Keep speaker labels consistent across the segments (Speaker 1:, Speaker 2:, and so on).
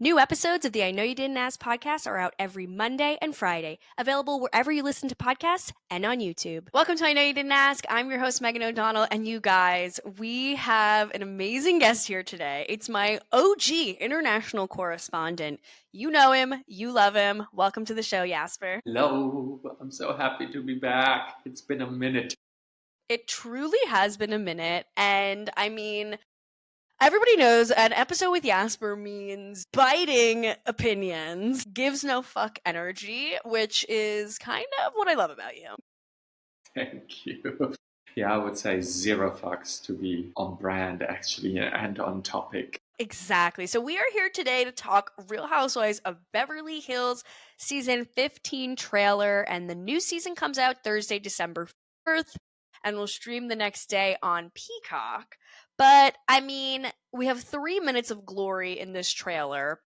Speaker 1: New episodes of the I Know You Didn't Ask podcast are out every Monday and Friday, available wherever you listen to podcasts and on YouTube. Welcome to I Know You Didn't Ask. I'm your host, Megan O'Donnell, and you guys, we have an amazing guest here today. It's my OG international correspondent. You know him, you love him. Welcome to the show, Jasper.
Speaker 2: Hello, I'm so happy to be back. It's been a minute.
Speaker 1: It truly has been a minute, and I mean, everybody knows an episode with Jasper means biting opinions, gives no fuck energy, which is kind of what I love about you.
Speaker 2: Thank you. Yeah, I would say zero fucks to be on brand, actually, and on topic.
Speaker 1: Exactly. So we are here today to talk Real Housewives of Beverly Hills season 15 trailer, and the new season comes out Thursday, December 4th, and will stream the next day on Peacock. But I mean, we have 3 minutes of glory in this trailer,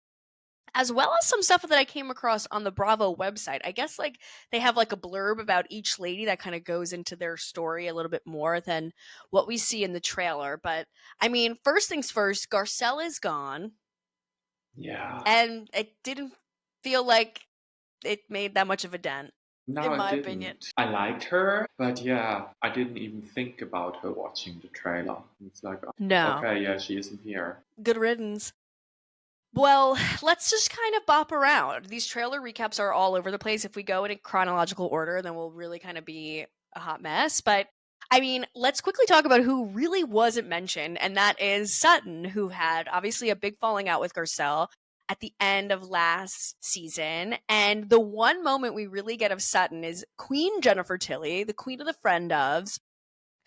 Speaker 1: as well as some stuff that I came across on the Bravo website. I guess like they have like a blurb about each lady that kind of goes into their story a little bit more than what we see in the trailer. But I mean, first things first, Garcelle is gone.
Speaker 2: Yeah.
Speaker 1: And it didn't feel like it made that much of a dent.
Speaker 2: No,
Speaker 1: in
Speaker 2: it
Speaker 1: my
Speaker 2: didn't.
Speaker 1: opinion.
Speaker 2: I liked her, but yeah, I didn't even think about her watching the trailer. It's like,
Speaker 1: No.
Speaker 2: okay, yeah, she isn't here.
Speaker 1: Good riddance. Well, let's just kind of bop around. These trailer recaps are all over the place. If we go in a chronological order, then we'll really kind of be a hot mess. But I mean, let's quickly talk about who really wasn't mentioned, and that is Sutton, who had obviously a big falling out with Garcelle at the end of last season. And the one moment we really get of Sutton is Queen Jennifer Tilly, the queen of the friend ofs,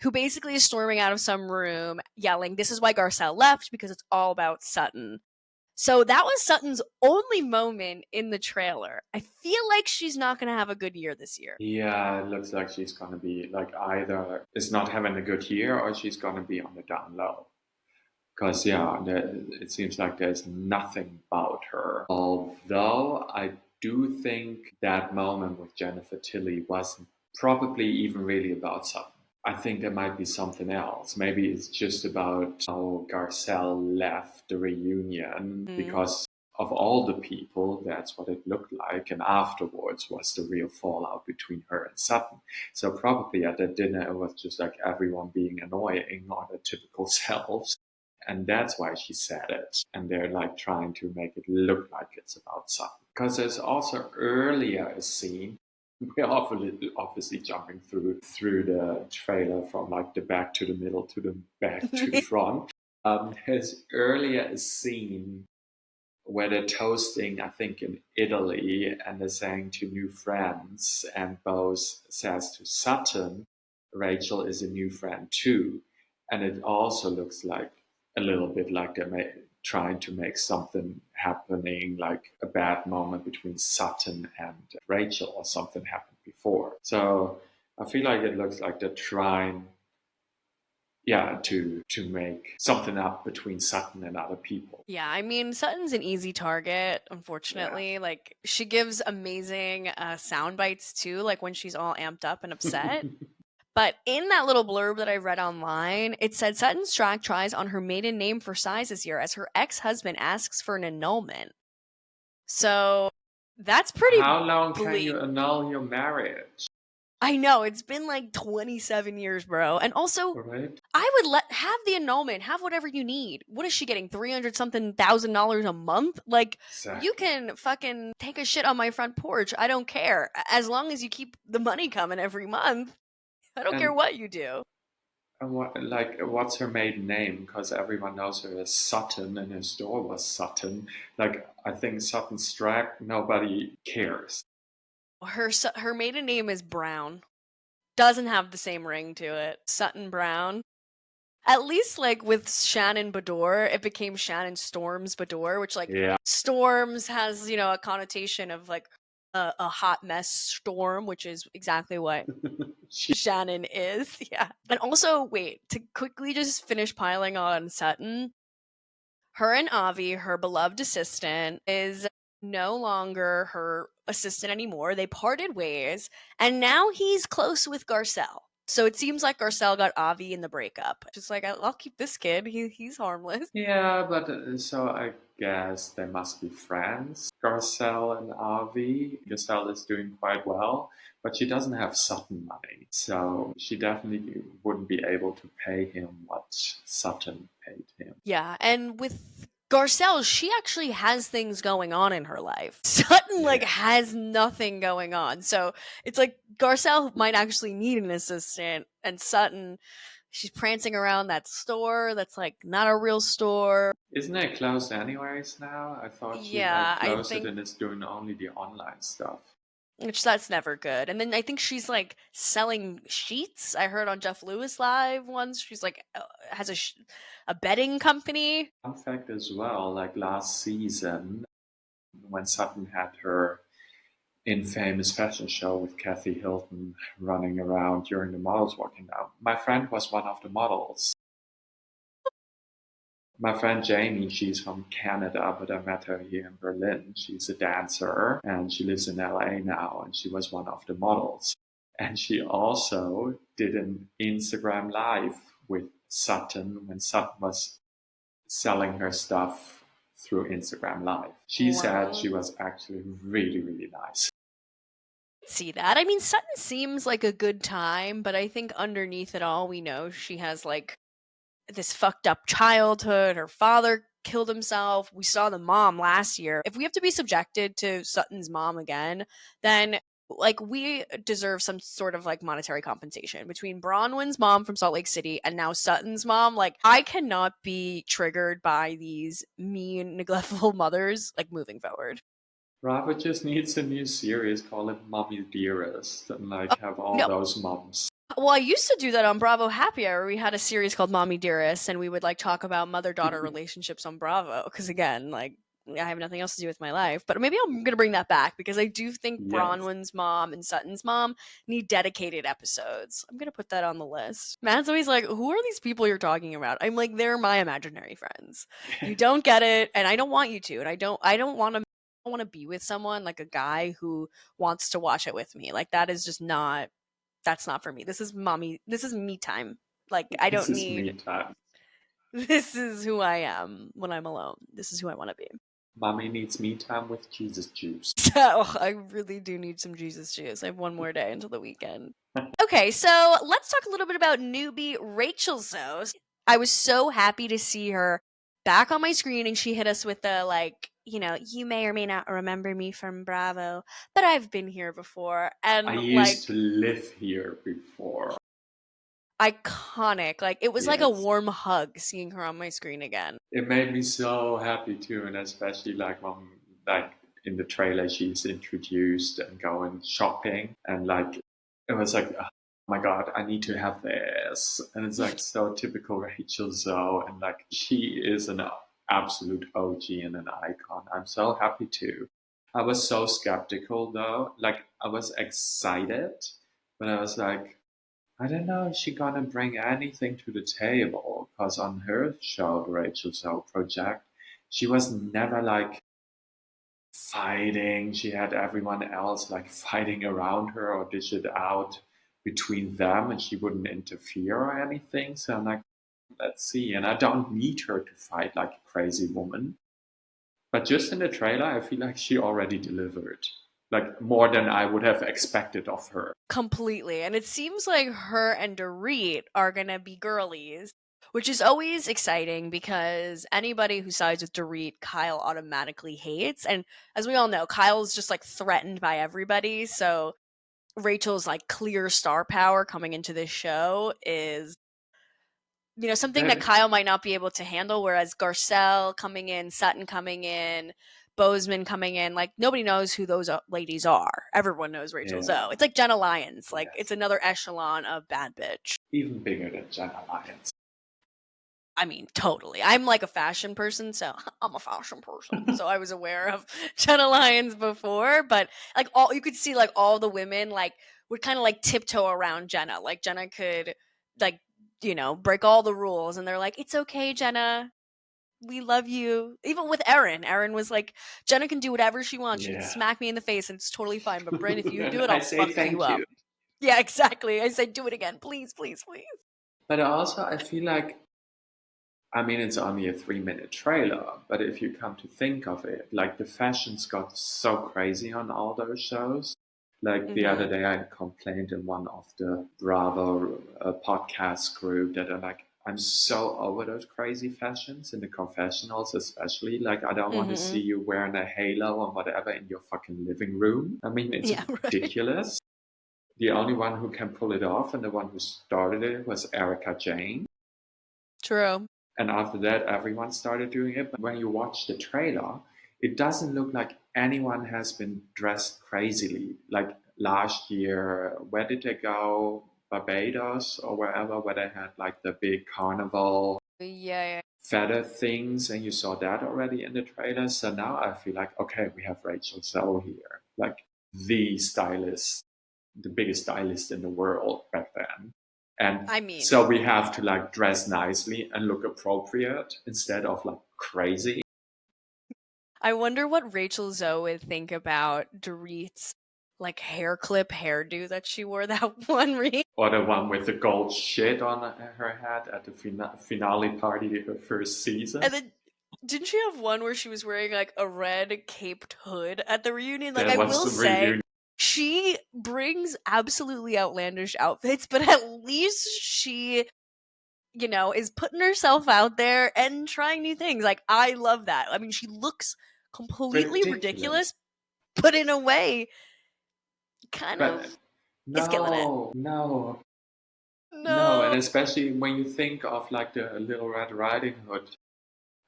Speaker 1: who basically is storming out of some room yelling, "This is why Garcelle left, because it's all about Sutton." So that was Sutton's only moment in the trailer. I feel like she's not going to have a good year this year.
Speaker 2: Yeah, it looks like she's going to be like either is not having a good year or she's going to be on the down low. Because, yeah, it seems like there's nothing about her. Although I do think that moment with Jennifer Tilly wasn't probably even really about Sutton. I think there might be something else. Maybe it's just about how Garcelle left the reunion because of all the people, that's what it looked like. And afterwards was the real fallout between her and Sutton. So probably at that dinner, it was just like everyone being annoying on their typical selves. And that's why she said it. And they're like trying to make it look like it's about Sutton. Because there's also earlier a scene. We're obviously jumping through the trailer from like the back to the middle to the back to the front. There's earlier a scene where they're toasting, I think, in Italy, and they're saying to new friends, and Bose says to Sutton, Rachel is a new friend too. And it also looks like a little bit like they're trying to make something happening, like a bad moment between Sutton and Rachel, or something happened before. So I feel like it looks like they're trying, to make something up between Sutton and other people.
Speaker 1: Yeah, I mean, Sutton's an easy target, unfortunately. Yeah. Like, she gives amazing sound bites, too, like when she's all amped up and upset. But in that little blurb that I read online, it said Sutton Stracke tries on her maiden name for size this year as her ex-husband asks for an annulment. So that's pretty
Speaker 2: How long can you annul your marriage?
Speaker 1: I know, it's been like 27 years, bro. And also,
Speaker 2: right?
Speaker 1: I would have the annulment, have whatever you need. What is she getting? $300,000 a month? Like, exactly. You can fucking take a shit on my front porch. I don't care. As long as you keep the money coming every month. I don't care what you do.
Speaker 2: And what's her maiden name? Because everyone knows her as Sutton, and her store was Sutton. Like, I think Sutton Stracke, nobody cares.
Speaker 1: Her maiden name is Brown. Doesn't have the same ring to it. Sutton Brown. At least, like, with Shannon Beador, it became Shannon Storms Beador, which, like, Storms has, a connotation of, like, a hot mess storm, which is exactly what Shannon is. Yeah. And also, wait, to quickly just finish piling on Sutton, her and Avi, her beloved assistant, is no longer her assistant anymore. They parted ways, and now he's close with Garcelle. So it seems like Garcelle got Avi in the breakup. Just like, I'll keep this kid. He's harmless.
Speaker 2: Yeah, but so guess they must be friends, Garcelle and Avi. Garcelle is doing quite well, but she doesn't have Sutton money. So she definitely wouldn't be able to pay him what Sutton paid him.
Speaker 1: Yeah, and with Garcelle, she actually has things going on in her life. Sutton like
Speaker 2: Yeah.
Speaker 1: has nothing going on. So it's like Garcelle might actually need an assistant, and Sutton, she's prancing around that store that's like not a real store.
Speaker 2: Isn't it closed anyways now? I thought she
Speaker 1: Yeah, I
Speaker 2: closed it
Speaker 1: think,
Speaker 2: and is doing only the online stuff.
Speaker 1: which that's never good. And then I think she's like selling sheets. I heard on Jeff Lewis Live once she's like has a bedding company.
Speaker 2: Fun fact as well, like last season when Sutton had her infamous fashion show with Kathy Hilton running around during the models walking out. My friend was one of the models. My friend Jamie, she's from Canada, but I met her here in Berlin. She's a dancer and she lives in LA now, and she was one of the models. And she also did an Instagram live with Sutton when Sutton was selling her stuff through Instagram Live. She said
Speaker 1: Wow.
Speaker 2: she was actually really, really nice.
Speaker 1: See that. I mean, Sutton seems like a good time, but I think underneath it all, we know she has like this fucked up childhood. Her father killed himself. We saw the mom last year. If we have to be subjected to Sutton's mom again, then like we deserve some sort of like monetary compensation between Bronwyn's mom from Salt Lake City and now Sutton's mom. Like I cannot be triggered by these mean, neglectful mothers like moving forward.
Speaker 2: RHOBH just needs a new series, call it Mommy Dearest, and
Speaker 1: Oh,
Speaker 2: have all
Speaker 1: no.
Speaker 2: those moms.
Speaker 1: Well, I used to do that on Bravo Happy Hour. We had a series called Mommy Dearest, and we would like talk about mother-daughter relationships on Bravo. Because again, like I have nothing else to do with my life. But maybe I'm gonna bring that back because I do think
Speaker 2: Yes.
Speaker 1: Bronwyn's mom and Sutton's mom need dedicated episodes. I'm gonna put that on the list. Matt's always like, "Who are these people you're talking about?" I'm like, "They're my imaginary friends. You don't get it, and I don't want you to, and I don't want to." Want to be with someone like a guy who wants to watch it with me. Like that is just not that's not for me. This is mommy. This is me time. Like I
Speaker 2: This
Speaker 1: don't
Speaker 2: is me
Speaker 1: need.
Speaker 2: time.
Speaker 1: This is who I am when I'm alone. This is who I want to be.
Speaker 2: Mommy needs me time with Jesus juice.
Speaker 1: So I really do need some Jesus juice. I have one more day until the weekend. Okay, so let's talk a little bit about newbie Rachel Zoe. I was so happy to see her back on my screen, and she hit us with the like, you may or may not remember me from Bravo, but I've been here before,
Speaker 2: I
Speaker 1: and
Speaker 2: used
Speaker 1: like
Speaker 2: to live here before.
Speaker 1: iconic. Like it was like a
Speaker 2: Yes.
Speaker 1: warm hug seeing her on my screen again.
Speaker 2: It made me so happy too, and especially when like in the trailer she's introduced and going shopping, and like it was like, oh my god, I need to have this, and it's like so typical Rachel Zoe, and like she is an absolute OG and an icon. I'm so happy too. I was so skeptical though, like I was excited, but I was like, I don't know if she's gonna bring anything to the table, because on her show, the Rachel Zoe Project, she was never like fighting. She had everyone else like fighting around her or dish it out between them, and she wouldn't interfere or anything. So I'm like, let's see. And I don't need her to fight like a crazy woman. But just in the trailer, I feel like she already delivered, like more than I would have expected of her.
Speaker 1: Completely. And it seems like her and Dorit are going to be girlies, which is always exciting because anybody who sides with Dorit, Kyle automatically hates. And as we all know, Kyle's just like threatened by everybody. So Rachel's like clear star power coming into this show is something that
Speaker 2: That
Speaker 1: Kyle might not be able to handle, whereas Garcelle coming in, Sutton coming in, Bozeman coming in, like nobody knows who those ladies are. Everyone knows Rachel Zoe.
Speaker 2: Yeah,
Speaker 1: It's like Jenna Lyons. Like it's
Speaker 2: yes,
Speaker 1: another echelon of bad bitch.
Speaker 2: even bigger than Jenna Lyons.
Speaker 1: I mean, totally. I'm like a fashion person, so I'm a fashion person. So I was aware of Jenna Lyons before, but like all you could see like all the women like would kind of like tiptoe around Jenna. Like Jenna could like, break all the rules and they're like, "It's okay, Jenna. We love you." Even with Erin. Erin was like, "Jenna can do whatever she wants. She can
Speaker 2: Yeah.
Speaker 1: smack me in the face and it's totally fine. But Bryn, if you do
Speaker 2: And
Speaker 1: it,
Speaker 2: I
Speaker 1: I'll
Speaker 2: say
Speaker 1: fuck you
Speaker 2: thank
Speaker 1: up."
Speaker 2: you.
Speaker 1: Yeah, exactly. I said, "Do it again. Please, please, please."
Speaker 2: But also, I feel like I mean, it's only a 3-minute trailer, but if you come to think of it, like the fashions got so crazy on all those shows. Like the other day, I complained in one of the Bravo podcast group that are like, I'm so over those crazy fashions in the confessionals, especially. Like, I don't want to see you wearing a halo or whatever in your fucking living room. I mean, it's
Speaker 1: Yeah, right.
Speaker 2: ridiculous. The only one who can pull it off and the one who started it was Erika Jayne.
Speaker 1: True.
Speaker 2: And after that, everyone started doing it. But when you watch the trailer, it doesn't look like anyone has been dressed crazily. Like last year, where did they go? Barbados or wherever, where they had like the big carnival
Speaker 1: Yeah.
Speaker 2: feather things, and you saw that already in the trailer. So now I feel like, okay, we have Rachel Zoe here, like the stylist, the biggest stylist in the world back then. And
Speaker 1: I mean,
Speaker 2: so we have to like dress nicely and look appropriate instead of like crazy.
Speaker 1: I wonder what Rachel Zoe would think about Dorit's like hair clip hairdo that she wore that one read.
Speaker 2: Or the one with the gold shit on her head at the finale party of her first season.
Speaker 1: And then didn't she have one where she was wearing like a red caped hood at the reunion? Like,
Speaker 2: That
Speaker 1: I
Speaker 2: was
Speaker 1: will
Speaker 2: the
Speaker 1: say,
Speaker 2: reunion.
Speaker 1: she brings absolutely outlandish outfits, but at least she, is putting herself out there and trying new things. Like, I love that. I mean, she looks completely ridiculous, but in a way, kind
Speaker 2: But
Speaker 1: of is killing it.
Speaker 2: no, and
Speaker 1: No.
Speaker 2: especially when you think of like the Little Red Riding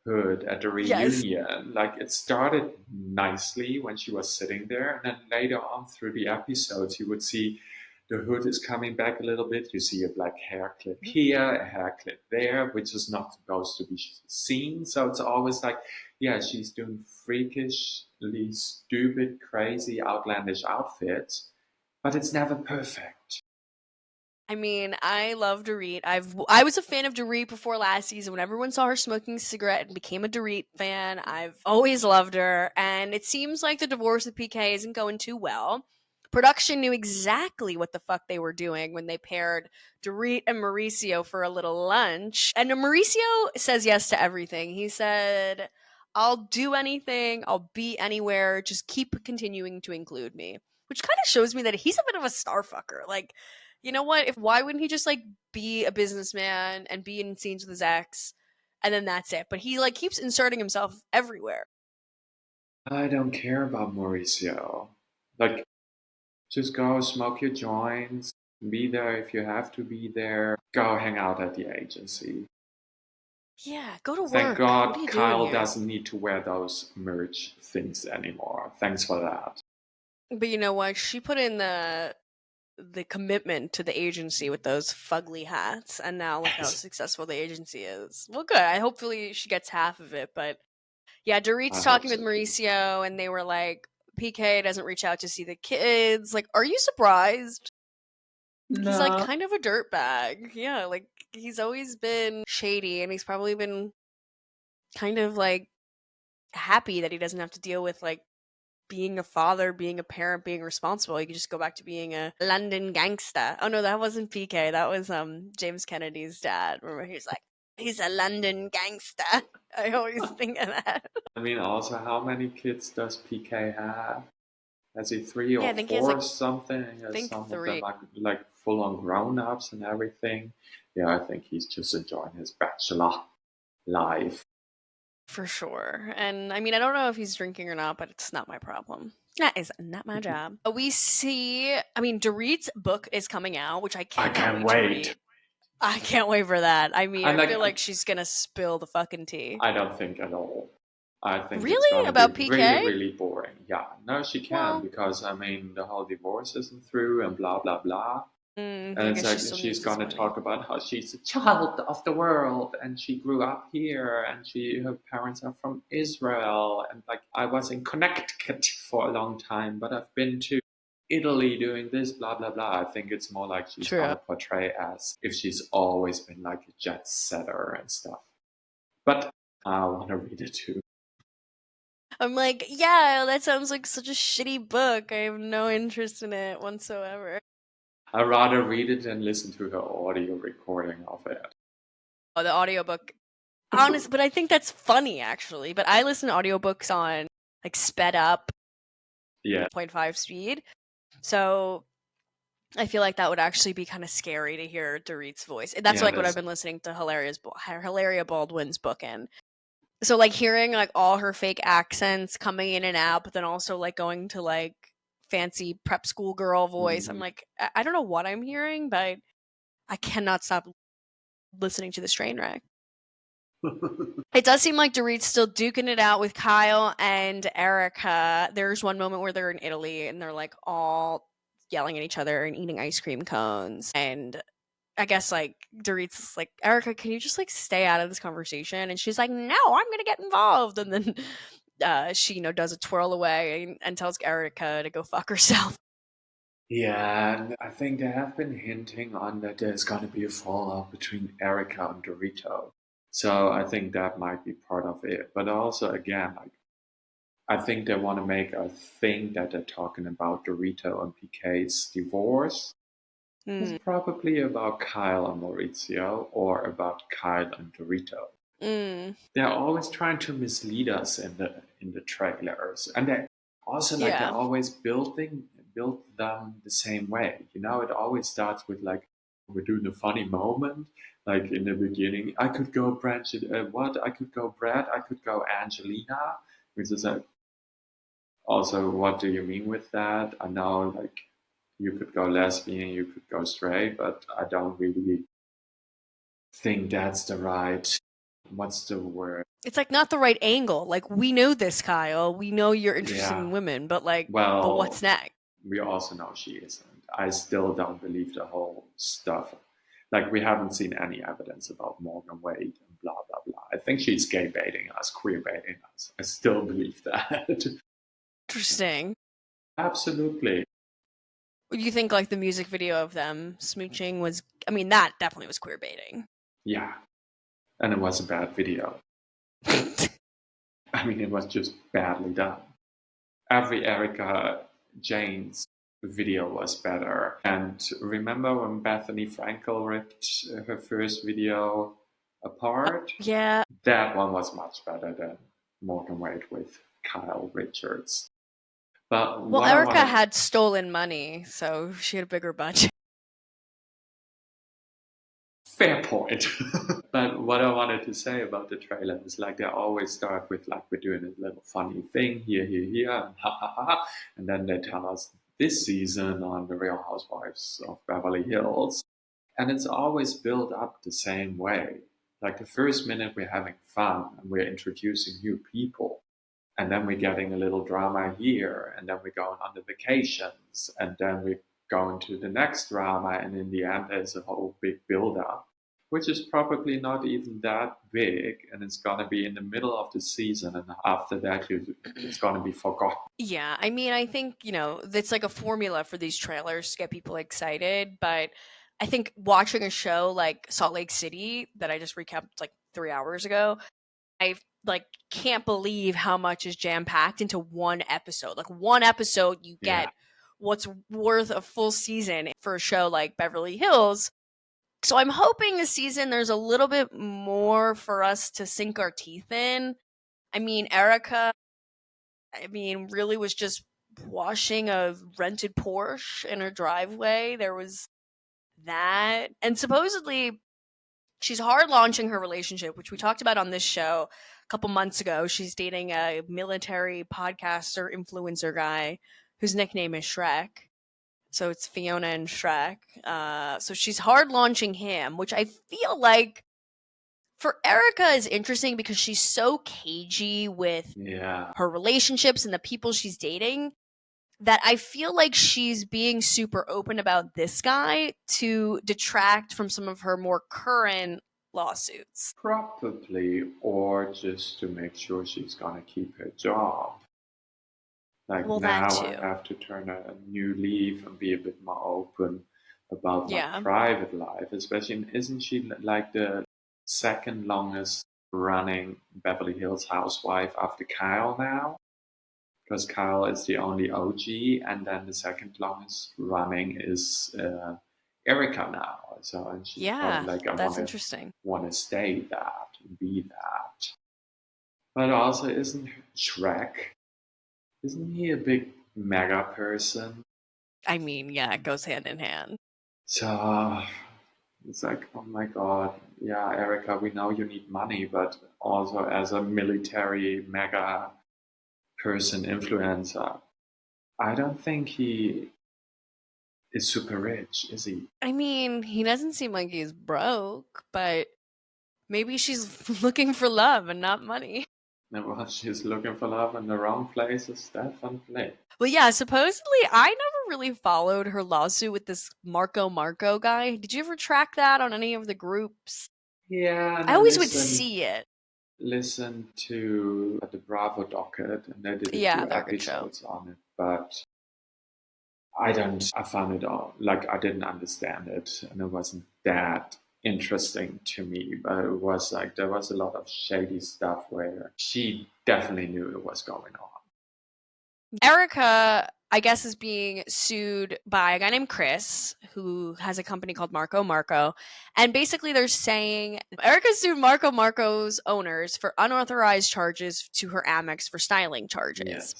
Speaker 2: Hood at the
Speaker 1: Yes.
Speaker 2: reunion, like it started nicely when she was sitting there, and then later on through the episodes, you would see the hood is coming back a little bit. You see a black hair clip here, a hair clip there, which is not supposed to be seen. So it's always like, yeah, she's doing freakishly stupid, crazy, outlandish outfits, but it's never perfect.
Speaker 1: I mean, I love Dorit. I was a fan of Dorit before last season when everyone saw her smoking a cigarette and became a Dorit fan. I've always loved her, and it seems like the divorce with PK isn't going too well. Production knew exactly what the fuck they were doing when they paired Dorit and Mauricio for a little lunch. And Mauricio says yes to everything. He said, I'll do anything, I'll be anywhere, just keep continuing to include me. Which kind of shows me that he's a bit of a star fucker. Like, you know what? Why wouldn't he just like be a businessman and be in scenes with his ex, and then that's it? But he like keeps inserting himself everywhere.
Speaker 2: I don't care about Mauricio. Like, just go smoke your joints, be there if you have to be there, go hang out at the agency.
Speaker 1: Yeah, go to
Speaker 2: Thank
Speaker 1: work. What are
Speaker 2: God
Speaker 1: you doing
Speaker 2: Kyle
Speaker 1: here?
Speaker 2: doesn't need to wear those merch things anymore. Thanks for that.
Speaker 1: But you know what? She put in the commitment to the agency with those fugly hats, and now look how successful the agency is. Well, good. I hopefully she gets half of it, but yeah, Dorit's
Speaker 2: I hope
Speaker 1: talking with
Speaker 2: so too.
Speaker 1: Mauricio, and they were like, PK doesn't reach out to see the kids. Like, are you surprised? He's like
Speaker 2: No.
Speaker 1: kind of a dirtbag. Yeah, like he's always been shady, and he's probably been kind of like happy that he doesn't have to deal with like being a father, being a parent, being responsible. He could just go back to being a London gangster. Oh no, that wasn't PK. That was James Kennedy's dad. Remember, he's like, he's a London gangster. I always think of that.
Speaker 2: I mean, also, how many kids does PK have? Has he 3
Speaker 1: Yeah,
Speaker 2: or
Speaker 1: I think he has
Speaker 2: 4 or
Speaker 1: like
Speaker 2: something? Has
Speaker 1: think
Speaker 2: some of them
Speaker 1: 3.
Speaker 2: like full on grown ups and everything? Yeah, I think he's just enjoying his bachelor life.
Speaker 1: For sure. And I mean, I don't know if he's drinking or not, but it's not my problem. That is not my job. We see, I mean, Dorit's book is coming out, which I cannot
Speaker 2: can't
Speaker 1: wait to
Speaker 2: wait.
Speaker 1: read. I can't wait for that. I mean,
Speaker 2: And
Speaker 1: I
Speaker 2: like,
Speaker 1: feel like she's going to spill the fucking tea.
Speaker 2: I don't think at all. I think it's
Speaker 1: Really?
Speaker 2: going to be
Speaker 1: About
Speaker 2: really,
Speaker 1: PK?
Speaker 2: really boring. Yeah, no, she can
Speaker 1: Well,
Speaker 2: because I mean the whole divorce isn't through and blah blah blah. And
Speaker 1: I
Speaker 2: it's
Speaker 1: guess she
Speaker 2: like
Speaker 1: still
Speaker 2: she's
Speaker 1: needs his
Speaker 2: going to
Speaker 1: money.
Speaker 2: talk about how she's a child of the world and she grew up here and her parents are from Israel and like I was in Connecticut for a long time, but I've been to Italy doing this, blah blah blah. I think it's more like she's
Speaker 1: True.
Speaker 2: going to portray as if she's always been like a jet setter and stuff. But I want to read it too.
Speaker 1: I'm like, yeah, that sounds like such a shitty book. I have no interest in it whatsoever.
Speaker 2: I'd rather read it than listen to her audio recording of it.
Speaker 1: Oh, the audiobook honest, but I think that's funny actually. But I listen to audiobooks on like sped up
Speaker 2: Yeah.
Speaker 1: 0.5 speed. So I feel like that would actually be kind of scary to hear Dorit's voice. That's
Speaker 2: Yeah,
Speaker 1: like what I've been listening to Hilaria Baldwin's book in. So like hearing like all her fake accents coming in and out, but then also like going to like fancy prep school girl voice. I'm like, I don't know what I'm hearing, but I cannot stop listening to this train wreck. It does seem like Dorit's still duking it out with Kyle and Erika. There's one moment where they're in Italy and they're like all yelling at each other and eating ice cream cones. And I guess like Dorit's like, Erika, can you just like stay out of this conversation? And she's like, no, I'm gonna get involved. And then she, does a twirl away and tells Erika to go fuck herself.
Speaker 2: Yeah, and I think they have been hinting on that there's going to be a fallout between Erika and Dorito. So I think that might be part of it. But also, again, like I think they want to make a thing that they're talking about Dorito and PK's divorce. It's probably about Kyle and Mauricio or about Kyle and Dorito. They're always trying to mislead us in the trailers, and they also like they're always build them the same way. It always starts with like we're doing a funny moment, like in the beginning. I could go I could go Brad. I could go Angelina, which is like also what do you mean with that? I know like you could go lesbian, you could go straight, but I don't really think that's the right. What's the word?
Speaker 1: It's like not the right angle. Like we know this, Kyle. We know you're interested in women, but like, but what's next?
Speaker 2: We also know she isn't. I still don't believe the whole stuff. Like we haven't seen any evidence about Morgan Wade and blah blah blah. I think she's gay baiting us, queer baiting us. I still believe that.
Speaker 1: Interesting.
Speaker 2: Absolutely.
Speaker 1: You think like the music video of them smooching was? I mean, that definitely was queer baiting.
Speaker 2: Yeah, and it was a bad video. I mean, it was just badly done. Every Erika Jayne's video was better. And remember when Bethany Frankel ripped her first video apart?
Speaker 1: Yeah.
Speaker 2: That one was much better than Morgan Wade with Kyle Richards. But
Speaker 1: well, Erika had stolen money, so she had a bigger budget.
Speaker 2: Fair point. But what I wanted to say about the trailer is like they always start with like we're doing a little funny thing here, and ha ha ha, and then they tell us this season on the Real Housewives of Beverly Hills, and it's always built up the same way. Like the first minute we're having fun and we're introducing new people, and then we're getting a little drama here, and then we're going on the vacations, and then we're going to the next drama, and in the end there's a whole big build-up, which is probably not even that big, and it's going to be in the middle of the season, and after that it's going to be forgotten.
Speaker 1: Yeah, I mean, I think, it's like a formula for these trailers to get people excited, but I think watching a show like Salt Lake City that I just recapped like 3 hours ago, I like can't believe how much is jam-packed into one episode. Like one episode you get what's worth a full season for a show like Beverly Hills. So I'm hoping this season there's a little bit more for us to sink our teeth in. I mean, Erika, really was just washing a rented Porsche in her driveway. There was that. And supposedly she's hard launching her relationship, which we talked about on this show a couple months ago. She's dating a military podcaster influencer guy whose nickname is Shrek. So it's Fiona and Shrek. So she's hard launching him, which I feel like for Erika is interesting because she's so cagey with her relationships and the people she's dating that I feel like she's being super open about this guy to detract from some of her more current lawsuits.
Speaker 2: Probably, or just to make sure she's going to keep her job. Like now I have to turn a new leaf and be a bit more open about my private life, especially isn't she like the second longest running Beverly Hills housewife after Kyle now? Because Kyle is the only OG, and then the second longest running is Erika now. So, and she's probably
Speaker 1: Yeah,
Speaker 2: like, I
Speaker 1: that's interesting.
Speaker 2: want to stay that and be that. But also, isn't Shrek? Isn't he a big mega person?
Speaker 1: I mean, yeah, it goes hand in hand.
Speaker 2: So it's like, oh my god, yeah, Erika, we know you need money, but also as a military mega person influencer, I don't think he is super rich, is he?
Speaker 1: I mean, he doesn't seem like he's broke, but maybe she's looking for love and not money.
Speaker 2: And well, she's looking for love in the wrong places, definitely.
Speaker 1: Well, yeah, supposedly I never really followed her lawsuit with this Marco guy. Did you ever track that on any of the groups?
Speaker 2: Yeah, and
Speaker 1: I
Speaker 2: I
Speaker 1: always would see it.
Speaker 2: listened to the Bravo docket, and they did a
Speaker 1: Yeah,
Speaker 2: few
Speaker 1: they're a good show.
Speaker 2: episodes on it, but I found it all, like, I didn't understand it, and it wasn't that interesting to me, but it was like, there was a lot of shady stuff where she definitely knew it was going on.
Speaker 1: Erika, I guess, is being sued by a guy named Chris, who has a company called Marco. And basically, they're saying Erika sued Marco's owners for unauthorized charges to her Amex for styling charges.
Speaker 2: Yes.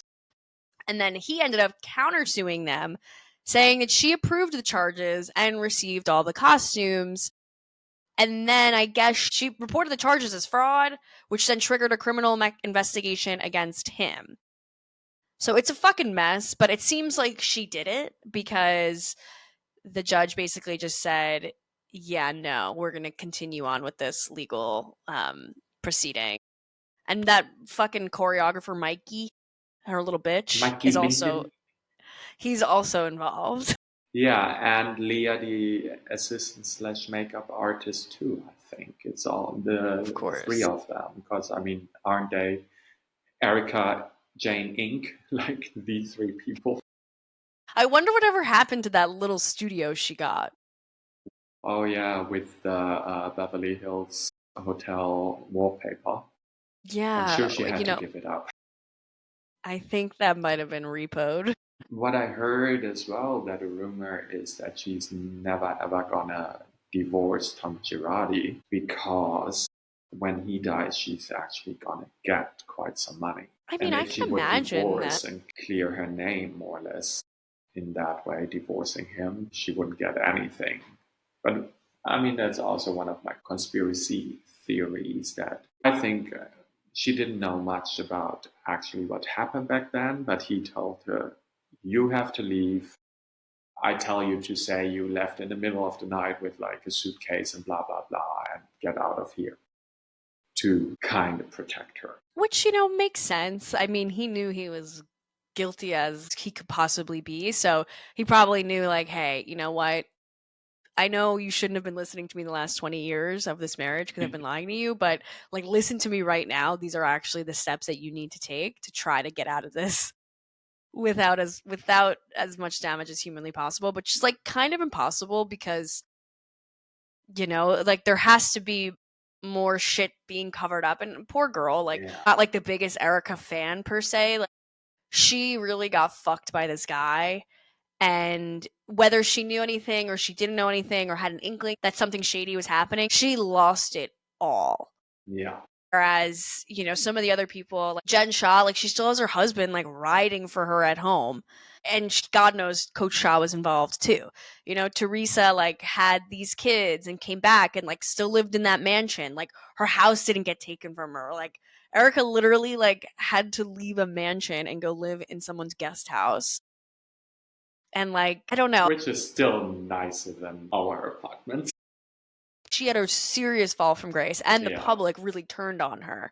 Speaker 1: And then he ended up countersuing them, saying that she approved the charges and received all the costumes. And then I guess she reported the charges as fraud, which then triggered a criminal investigation against him. So it's a fucking mess, but it seems like she did it because the judge basically just said, yeah, no, we're going to continue on with this legal proceeding. And that fucking choreographer, Mikey, her little bitch,
Speaker 2: Mikey
Speaker 1: he's also involved.
Speaker 2: Yeah, and Leah, the assistant slash makeup artist too. I think it's all
Speaker 1: Of course.
Speaker 2: three of them, because I mean, aren't they Erika Jayne Inc. like these three people?
Speaker 1: I wonder whatever happened to that little studio she got.
Speaker 2: Oh yeah, with the Beverly Hills hotel wallpaper.
Speaker 1: Yeah,
Speaker 2: I'm sure she had to give it up.
Speaker 1: I think that might have been repoed.
Speaker 2: What I heard as well, that a rumor is that she's never ever gonna divorce Tom Girardi, because when he dies, she's actually gonna get quite some money.
Speaker 1: I mean,
Speaker 2: and
Speaker 1: I
Speaker 2: if she
Speaker 1: can
Speaker 2: would
Speaker 1: imagine
Speaker 2: divorce
Speaker 1: that.
Speaker 2: and clear her name more or less in that way, divorcing him, she wouldn't get anything. But I mean, that's also one of my conspiracy theories, that I think she didn't know much about actually what happened back then, but he told her, you have to leave. I tell you to say you left in the middle of the night with like a suitcase and blah, blah, blah, and get out of here, to kind of protect her.
Speaker 1: Which, makes sense. I mean, he knew he was guilty as he could possibly be. So he probably knew, like, hey, you know what? I know you shouldn't have been listening to me the last 20 years of this marriage because I've been lying to you, but like, listen to me right now. These are actually the steps that you need to take to try to get out of this without as much damage as humanly possible, which is like kind of impossible because, like, there has to be more shit being covered up. And poor girl, like, not like the biggest Erika fan per se. Like, she really got fucked by this guy. And whether she knew anything or she didn't know anything or had an inkling that something shady was happening, she lost it all.
Speaker 2: Yeah.
Speaker 1: Whereas, some of the other people, like Jen Shaw, like, she still has her husband, like, riding for her at home. And God knows Coach Shaw was involved too. Teresa, like, had these kids and came back and, like, still lived in that mansion. Like, her house didn't get taken from her. Like, Erika literally, like, had to leave a mansion and go live in someone's guest house. And, like, I don't know.
Speaker 2: Which is still nicer than our apartments.
Speaker 1: She had a serious fall from grace, and the public really turned on her.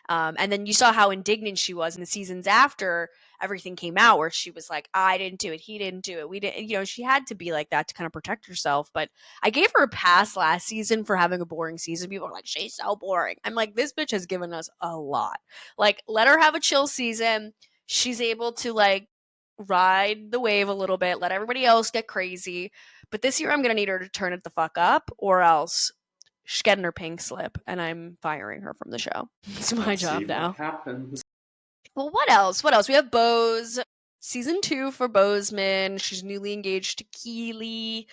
Speaker 1: And then you saw how indignant she was in the seasons after everything came out, where she was like, I didn't do it, he didn't do it, we didn't. She had to be like that to kind of protect herself. But I gave her a pass last season for having a boring season. People are like, she's so boring. I'm like, this bitch has given us a lot. Like, let her have a chill season. She's able to, like, ride the wave a little bit, let everybody else get crazy. But this year I'm going to need her to turn it the fuck up, or else she's getting her pink slip and I'm firing her from the show. It's my job now.
Speaker 2: What happens.
Speaker 1: Well, what else? We have Bose. Season 2 for Bozeman. She's newly engaged to Keely.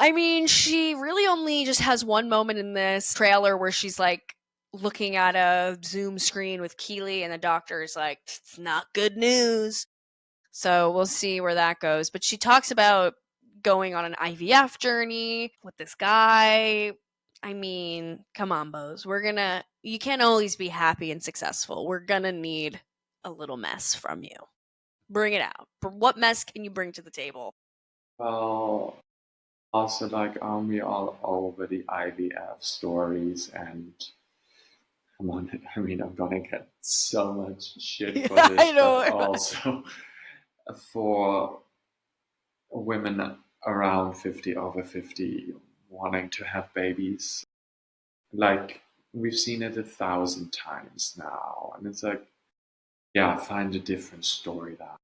Speaker 1: I mean, she really only just has one moment in this trailer where she's like looking at a Zoom screen with Keely, and the doctor is like, it's not good news. So we'll see where that goes. But she talks about going on an IVF journey with this guy. I mean, come on, Bose. You can't always be happy and successful. We're gonna need a little mess from you. Bring it out. What mess can you bring to the table?
Speaker 2: Well, also, like, aren't we all over the IVF stories? And come on, I mean, I'm gonna get so much shit for
Speaker 1: Yeah, I
Speaker 2: this, but
Speaker 1: know.
Speaker 2: also for women around 50, over 50, wanting to have babies. Like, we've seen it 1,000 times now. And it's like, yeah, find a different story now.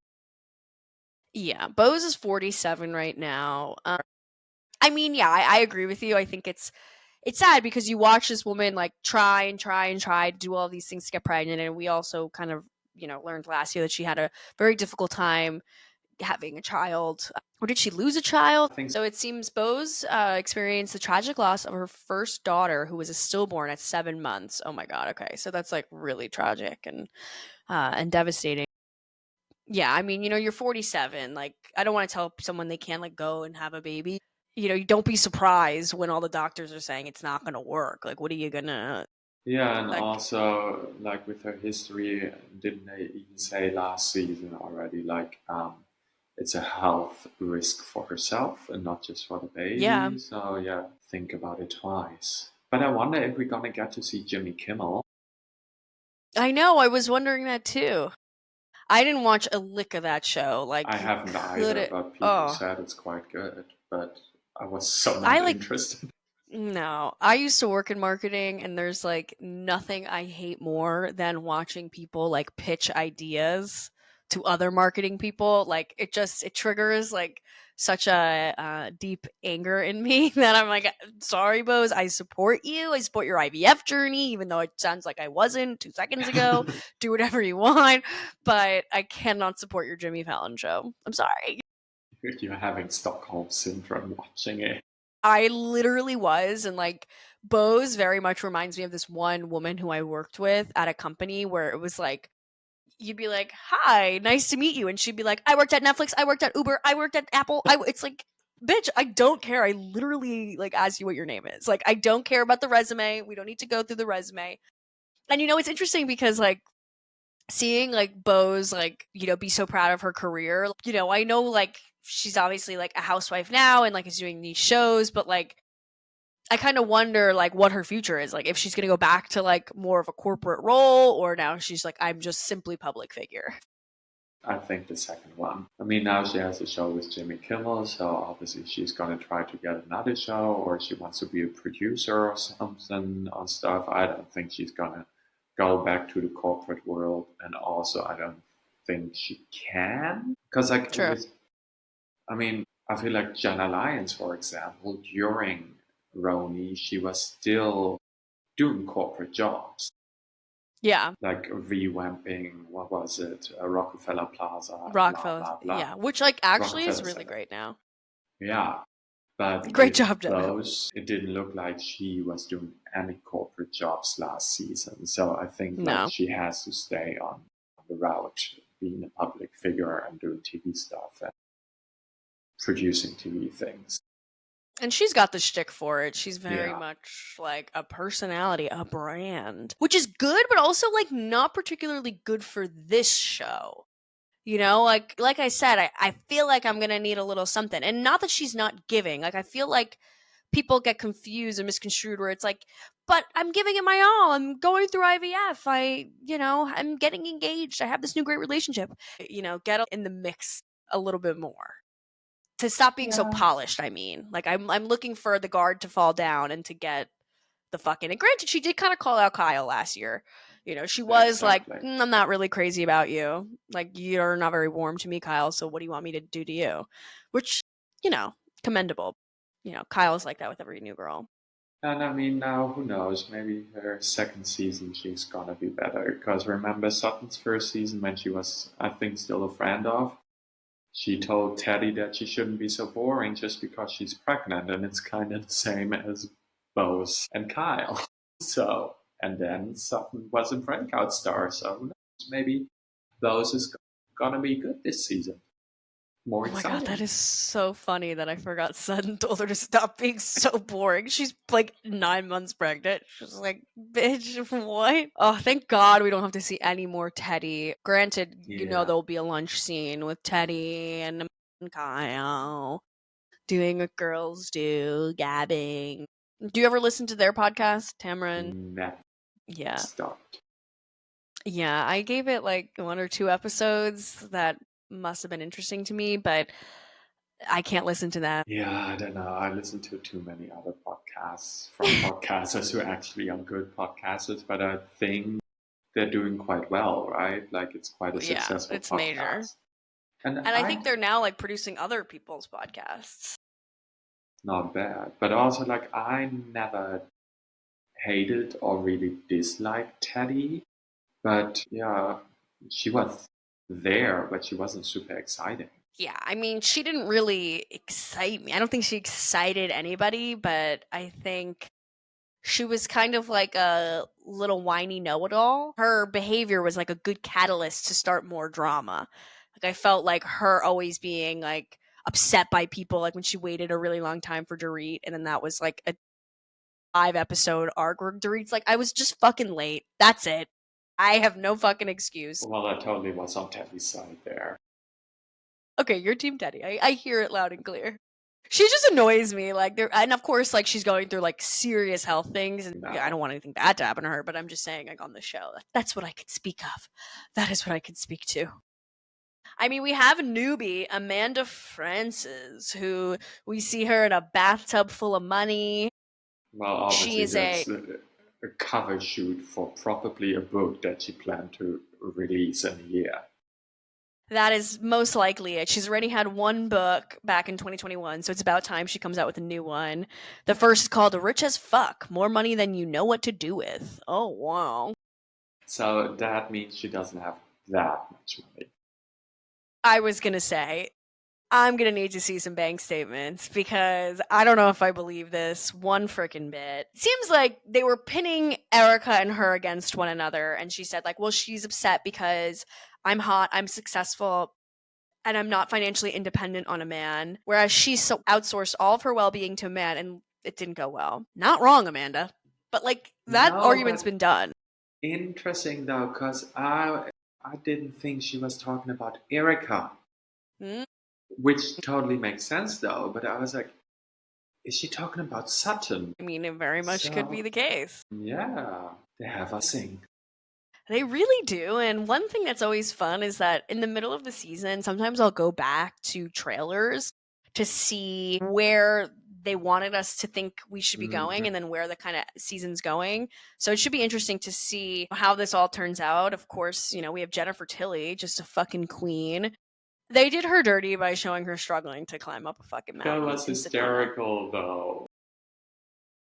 Speaker 1: Yeah, Bose is 47 right now. I mean, yeah, I agree with you. I think it's sad because you watch this woman like try and try and try to do all these things to get pregnant, and we also kind of learned last year that she had a very difficult time having a child. Or did she lose a child?
Speaker 2: I think
Speaker 1: So it seems Bose experienced the tragic loss of her first daughter, who was a stillborn at 7 months. Oh my god. Okay, so that's like really tragic and devastating. Yeah, I mean, you're 47. Like, I don't want to tell someone they can't like go and have a baby. You don't be surprised when all the doctors are saying it's not going to work. Like, what are you gonna
Speaker 2: yeah, and
Speaker 1: like?
Speaker 2: also like with her history, didn't they even say last season already? Like, it's a health risk for herself and not just for the
Speaker 1: Yeah,
Speaker 2: baby. So yeah, think about it twice. But I wonder if we're gonna get to see Jimmy Kimmel.
Speaker 1: I know. I was wondering that too. I didn't watch a lick of that show.
Speaker 2: I
Speaker 1: Like, you
Speaker 2: haven't
Speaker 1: could
Speaker 2: either,
Speaker 1: it.
Speaker 2: but people
Speaker 1: Oh,
Speaker 2: said it's quite good. But I was so
Speaker 1: I
Speaker 2: not
Speaker 1: like.
Speaker 2: interested.
Speaker 1: No, I used to work in marketing, and there's like nothing I hate more than watching people like pitch ideas to other marketing people. Like it triggers like such a deep anger in me that I'm like, sorry, Bose, I support you. I support your IVF journey, even though it sounds like I wasn't 2 seconds ago. Do whatever you want, but I cannot support your Jimmy Fallon show. I'm sorry.
Speaker 2: You're having Stockholm syndrome watching it.
Speaker 1: I literally was, and like Bose very much reminds me of this one woman who I worked with at a company where it was like you'd be like, "Hi, nice to meet you," and she'd be like, "I worked at Netflix, I worked at Uber, I worked at Apple." It's like, bitch, I don't care. I literally like asked you what your name is. Like, I don't care about the resume. We don't need to go through the resume. And it's interesting because like seeing like Bose like be so proud of her career. I know like she's obviously like a housewife now and like is doing these shows, but like I kind of wonder like what her future is like if she's going to go back to like more of a corporate role or now she's like I'm just simply public figure.
Speaker 2: I think the second one. I mean, now she has a show with Jimmy Kimmel, so obviously she's gonna try to get another show, or she wants to be a producer or something on stuff. I don't think she's gonna go back to the corporate world, and also I don't think she can, because like
Speaker 1: True.
Speaker 2: I mean, I feel like Jenna Lyons, for example, during Roni, she was still doing corporate jobs
Speaker 1: Yeah.
Speaker 2: like revamping, what was it, Rockefeller Plaza, blah,
Speaker 1: Rockefeller.
Speaker 2: blah, blah.
Speaker 1: Yeah, which like actually is
Speaker 2: Rockefeller
Speaker 1: really
Speaker 2: Center.
Speaker 1: great now.
Speaker 2: Yeah. But
Speaker 1: Great
Speaker 2: with
Speaker 1: job, Jenna.
Speaker 2: those, it didn't look like she was doing any corporate jobs last season. So I think like
Speaker 1: No.
Speaker 2: she has to stay on the route, being a public figure and doing TV stuff and producing TV things.
Speaker 1: And she's got the shtick for it. She's very
Speaker 2: Yeah.
Speaker 1: much like a personality, a brand, which is good, but also like not particularly good for this show. Like I said, I feel like I'm gonna need a little something, and not that she's not giving. Like I feel like people get confused and misconstrued where it's like, but I'm giving it my all. I'm going through IVF. I'm getting engaged. I have this new great relationship. Get in the mix a little bit more to stop being so
Speaker 2: Yeah.
Speaker 1: polished. I mean, like I'm looking for the guard to fall down and to get the fucking. And granted, she did kind of call out Kyle last year. She was like,
Speaker 2: Exactly.
Speaker 1: I'm not really crazy about you. Like, you're not very warm to me, Kyle. So what do you want me to do to you? Which, you know, commendable. Kyle's like that with every new girl.
Speaker 2: And I mean, now who knows? Maybe her second season she's gonna be better. Because remember Sutton's first season when she was, I think, still a friend of? she told Teddy that she shouldn't be so boring just because she's pregnant, and it's kind of the same as Bose and Kyle. So, and then Sutton was a breakout star, so who knows, maybe Bose is gonna be good this season. More
Speaker 1: Oh my god, that
Speaker 2: exciting.
Speaker 1: is so funny that I forgot Sutton told her to stop being so boring. She's like 9 months pregnant. She's like, bitch, what? Oh, thank God we don't have to see any more Teddy. Granted,
Speaker 2: Yeah.
Speaker 1: there'll be a lunch scene with Teddy and Kyle doing what girls do, gabbing. Do you ever listen to their podcast, Tamron?
Speaker 2: Never
Speaker 1: Yeah.
Speaker 2: stopped.
Speaker 1: Yeah, I gave it like 1 or 2 episodes that must have been interesting to me, but I can't listen to that.
Speaker 2: Yeah, I don't know. I listen to too many other podcasts from podcasters who actually are good podcasters, but I think they're doing quite well, right? Like it's quite a
Speaker 1: Yeah,
Speaker 2: successful
Speaker 1: it's major.
Speaker 2: podcast. And
Speaker 1: And I
Speaker 2: I
Speaker 1: think they're now like producing other people's podcasts.
Speaker 2: not bad. But also like I never hated or really disliked Teddy. But yeah, she was there, but she wasn't super exciting.
Speaker 1: Yeah, I mean, she didn't really excite me. I don't think she excited anybody, but I think she was kind of like a little whiny know-it-all. Her behavior was like a good catalyst to start more drama. Like I felt like her always being like upset by people, like when she waited a really long time for Dorit, and then that was like a 5-episode arc where Dorit's like, I was just fucking late. That's it. I have no fucking excuse.
Speaker 2: Well, I totally was on Teddy's side there.
Speaker 1: Okay, you're Team Teddy. I hear it loud and clear. She just annoys me. Like there, and of course, like she's going through like serious health things, and yeah, I
Speaker 2: No.
Speaker 1: don't want anything bad to happen to her. But I'm just saying, like on the show, that's what I could speak of. That is what I could speak to. I mean, we have a newbie, Amanda Francis, who we see her in a bathtub full of money.
Speaker 2: Well,
Speaker 1: She
Speaker 2: obviously
Speaker 1: is a
Speaker 2: a cover shoot for probably a book that she planned to release in a year.
Speaker 1: That is most likely it. She's already had one book back in 2021, so it's about time she comes out with a new one. The first is called Rich as Fuck, More Money Than You Know What to Do With. Oh, wow.
Speaker 2: So that means she doesn't have that much money.
Speaker 1: I was going to say, I'm going to need to see some bank statements because I don't know if I believe this one freaking bit. It seems like they were pinning Erika and her against one another, and she said, like, well, she's upset because I'm hot, I'm successful, and I'm not financially independent on a man, whereas she so outsourced all of her well-being to a man and it didn't go well. Not wrong, Amanda. But like that
Speaker 2: No,
Speaker 1: argument's
Speaker 2: but
Speaker 1: been done.
Speaker 2: interesting though, because I didn't think she was talking about Erika,
Speaker 1: Mm,
Speaker 2: which totally makes sense though. But I was like, is she talking about Sutton?
Speaker 1: I mean, it very much could be
Speaker 2: So
Speaker 1: the case.
Speaker 2: yeah, they have us sing.
Speaker 1: They really do. And one thing that's always fun is that in the middle of the season, sometimes I'll go back to trailers to see where they wanted us to think we should be going and then where the kind of season's going. So it should be interesting to see how this all turns out. Of course, we have Jennifer Tilly, just a fucking queen. They did her dirty by showing her struggling to climb up a fucking
Speaker 2: That
Speaker 1: mountain
Speaker 2: was
Speaker 1: in Sedona.
Speaker 2: hysterical though.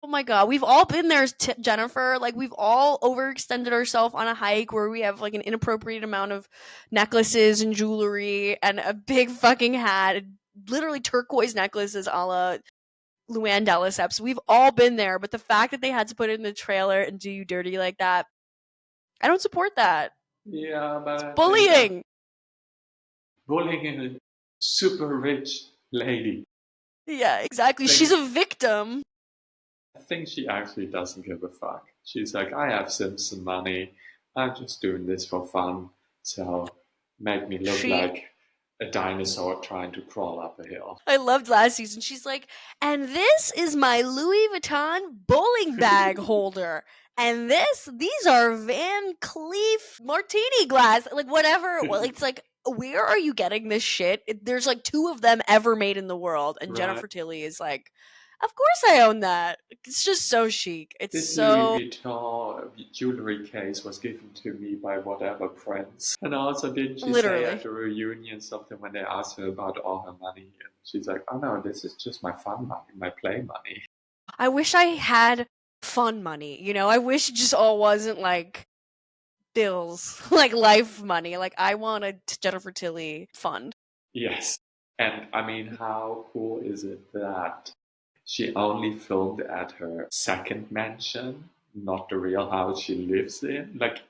Speaker 1: Oh my god, we've all been there, Jennifer. Like we've all overextended ourselves on a hike where we have like an inappropriate amount of necklaces and jewelry and a big fucking hat, literally turquoise necklaces, a la Luann de Lesseps. We've all been there, but the fact that they had to put it in the trailer and do you dirty like that, I don't support that.
Speaker 2: Yeah, but
Speaker 1: It's
Speaker 2: I think
Speaker 1: bullying.
Speaker 2: bullying a super rich lady.
Speaker 1: Yeah, exactly.
Speaker 2: I
Speaker 1: She's
Speaker 2: think,
Speaker 1: a victim.
Speaker 2: I think she actually doesn't give a fuck. She's like, I have Simpson money. I'm just doing this for fun. So make me look
Speaker 1: She
Speaker 2: like a dinosaur trying to crawl up a hill.
Speaker 1: I loved last season. She's like, and this is my Louis Vuitton bowling bag holder. And these are Van Cleef martini glass. Like, whatever. Well, it's like, where are you getting this shit? There's like 2 of them ever made in the world. And
Speaker 2: Right.
Speaker 1: Jennifer Tilly is like, of course I own that. It's just so chic. It's
Speaker 2: This Louis
Speaker 1: so.
Speaker 2: Vuitton jewelry case was given to me by whatever friends. And also, didn't she say at
Speaker 1: Literally.
Speaker 2: the reunion something when they asked her about all her money? And she's like, oh no, this is just my fun money, my play money.
Speaker 1: I wish I had fun money. I wish it just all wasn't like bills, like life money. Like I want a Jennifer Tilly fund.
Speaker 2: Yes. And I mean, how cool is it that she only filmed at her second mansion, not the real house she lives in? Like,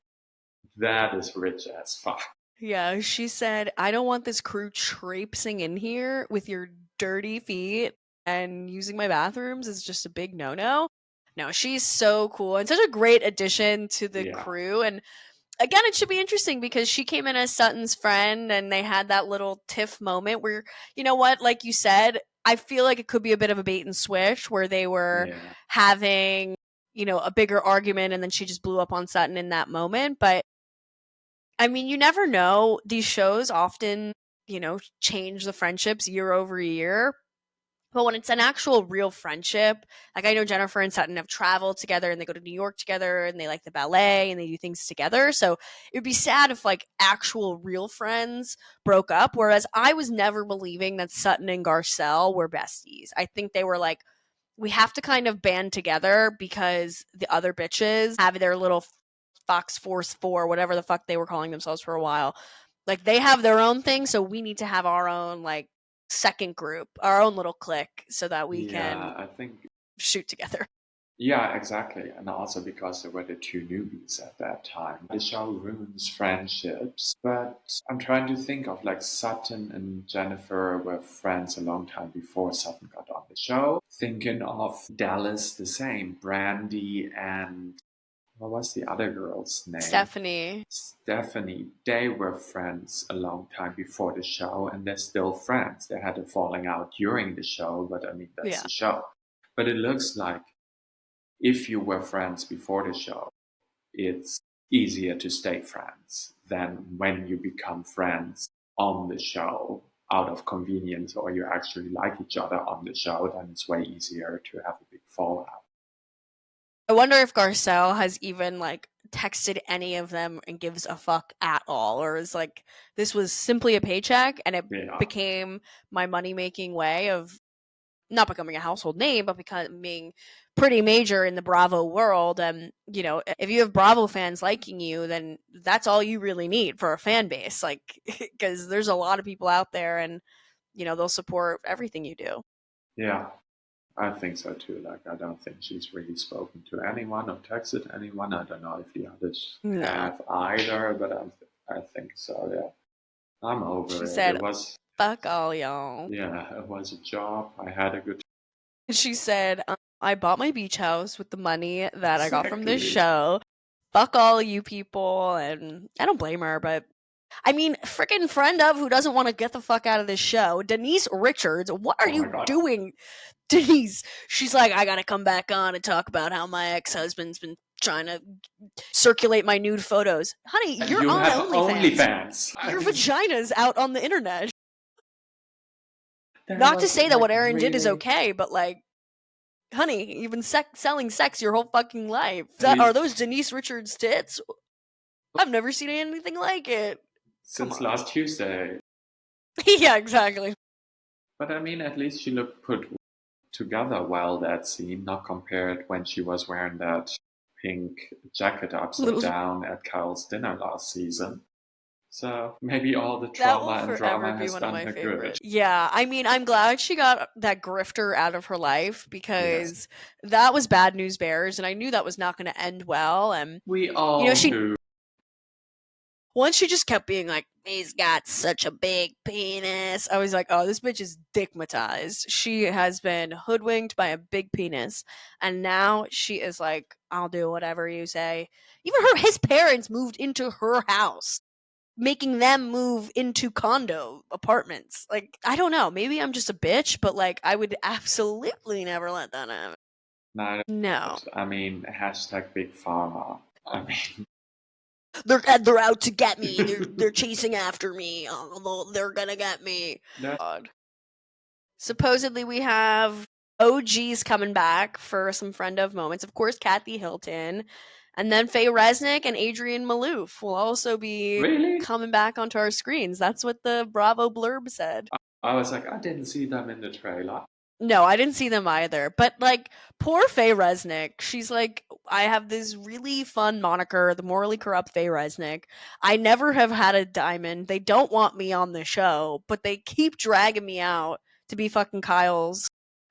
Speaker 2: that is rich as fuck.
Speaker 1: Yeah, she said, I don't want this crew traipsing in here with your dirty feet and using my bathrooms is just a big no no. No, she's so cool and such a great addition to the
Speaker 2: Yeah.
Speaker 1: crew. And again, it should be interesting because she came in as Sutton's friend and they had that little tiff moment where, you know what, like you said, I feel like it could be a bit of a bait and switch where they were
Speaker 2: Yeah.
Speaker 1: having, a bigger argument and then she just blew up on Sutton in that moment. But I mean, you never know. These shows often, change the friendships year over year. But when it's an actual real friendship, like I know Jennifer and Sutton have traveled together and they go to New York together and they like the ballet and they do things together. So it would be sad if like actual real friends broke up. Whereas I was never believing that Sutton and Garcelle were besties. I think they were like, we have to kind of band together because the other bitches have their little Fox Force 4, whatever the fuck they were calling themselves for a while. Like they have their own thing, so we need to have our own like second group, our own little clique so that we can
Speaker 2: Yeah, I think,
Speaker 1: shoot together.
Speaker 2: yeah, exactly. And also because they were the two newbies at that time. The show ruins friendships, but I'm trying to think of like Sutton and Jennifer were friends a long time before Sutton got on the show. Thinking of Dallas, the same. Brandy and what was the other girl's name?
Speaker 1: Stephanie.
Speaker 2: Stephanie. They were friends a long time before the show, and they're still friends. They had a falling out during the show, but I mean, that's
Speaker 1: Yeah.
Speaker 2: the show. But it looks like if you were friends before the show, it's easier to stay friends than when you become friends on the show out of convenience or you actually like each other on the show, then it's way easier to have a big fallout.
Speaker 1: I wonder if Garcelle has even like texted any of them and gives a fuck at all, or is like this was simply a paycheck and it
Speaker 2: Yeah.
Speaker 1: became my money making way of not becoming a household name, but becoming pretty major in the Bravo world. And, if you have Bravo fans liking you, then that's all you really need for a fan base. Like, because there's a lot of people out there and, they'll support everything you do.
Speaker 2: Yeah. I think so too. Like, I don't think she's really spoken to anyone or texted anyone. I don't know if the others
Speaker 1: No.
Speaker 2: have either, but I think so. Yeah, I'm over
Speaker 1: She
Speaker 2: it.
Speaker 1: said,
Speaker 2: It was,
Speaker 1: fuck all y'all.
Speaker 2: yeah, it was a job. I had a good.
Speaker 1: She said, I bought my beach house with the money that I got from this
Speaker 2: Exactly.
Speaker 1: show. Fuck all you people. And I don't blame her, but I mean, freaking friend of who doesn't want to get the fuck out of this show, Denise Richards. What are
Speaker 2: Oh my
Speaker 1: you
Speaker 2: god.
Speaker 1: doing, Denise? She's like, I gotta come back on and talk about how my ex husband's been trying to circulate my nude photos. Honey, you're
Speaker 2: You
Speaker 1: on
Speaker 2: have
Speaker 1: OnlyFans.
Speaker 2: OnlyFans.
Speaker 1: Your vagina's out on the internet.
Speaker 2: That
Speaker 1: Not to
Speaker 2: was
Speaker 1: say that
Speaker 2: like
Speaker 1: what Aaron did is
Speaker 2: really.
Speaker 1: okay, but like, honey, you've been selling sex your whole fucking life.
Speaker 2: At
Speaker 1: Are
Speaker 2: least
Speaker 1: those Denise Richards tits? I've never seen anything like it. Come
Speaker 2: since
Speaker 1: on.
Speaker 2: last Tuesday.
Speaker 1: Yeah, exactly.
Speaker 2: But I mean, at least she looked put together while that scene, not compared when she was wearing that pink jacket upside
Speaker 1: Little
Speaker 2: down at Kyle's dinner last season. So maybe all the
Speaker 1: That will
Speaker 2: trauma and
Speaker 1: forever
Speaker 2: drama
Speaker 1: be
Speaker 2: has
Speaker 1: one of
Speaker 2: done
Speaker 1: my
Speaker 2: her good.
Speaker 1: favorites. Yeah, I mean, I'm glad she got that grifter out of her life
Speaker 2: Yes.
Speaker 1: because that was bad news bears, and I knew that was not going to end well. And
Speaker 2: We all
Speaker 1: she
Speaker 2: knew.
Speaker 1: once she just kept being like, "He's got such a big penis." I was like, "Oh, this bitch is dickmatized. She has been hoodwinked by a big penis, and now she is like, I'll do whatever you say." Even his parents moved into her house, making them move into condo apartments. Like, I don't know. Maybe I'm just a bitch, but like, I would absolutely never let that happen.
Speaker 2: Not,
Speaker 1: No,
Speaker 2: I mean, hashtag big pharma. I mean,
Speaker 1: they're out to get me. They're chasing after me. Oh, they're gonna get me.
Speaker 2: that,
Speaker 1: God. Supposedly, we have OGs coming back for some friend of moments. Of course, Kathy Hilton, and then Faye Resnick and Adrian Malouf will also be
Speaker 2: really?
Speaker 1: coming back onto our screens. That's what the Bravo blurb said.
Speaker 2: I was like, I didn't see them in the trailer.
Speaker 1: No, I didn't see them either. But like, poor Faye Resnick. She's like, I have this really fun moniker, the morally corrupt Faye Resnick. I never have had a diamond. They don't want me on the show, but they keep dragging me out to be fucking Kyle's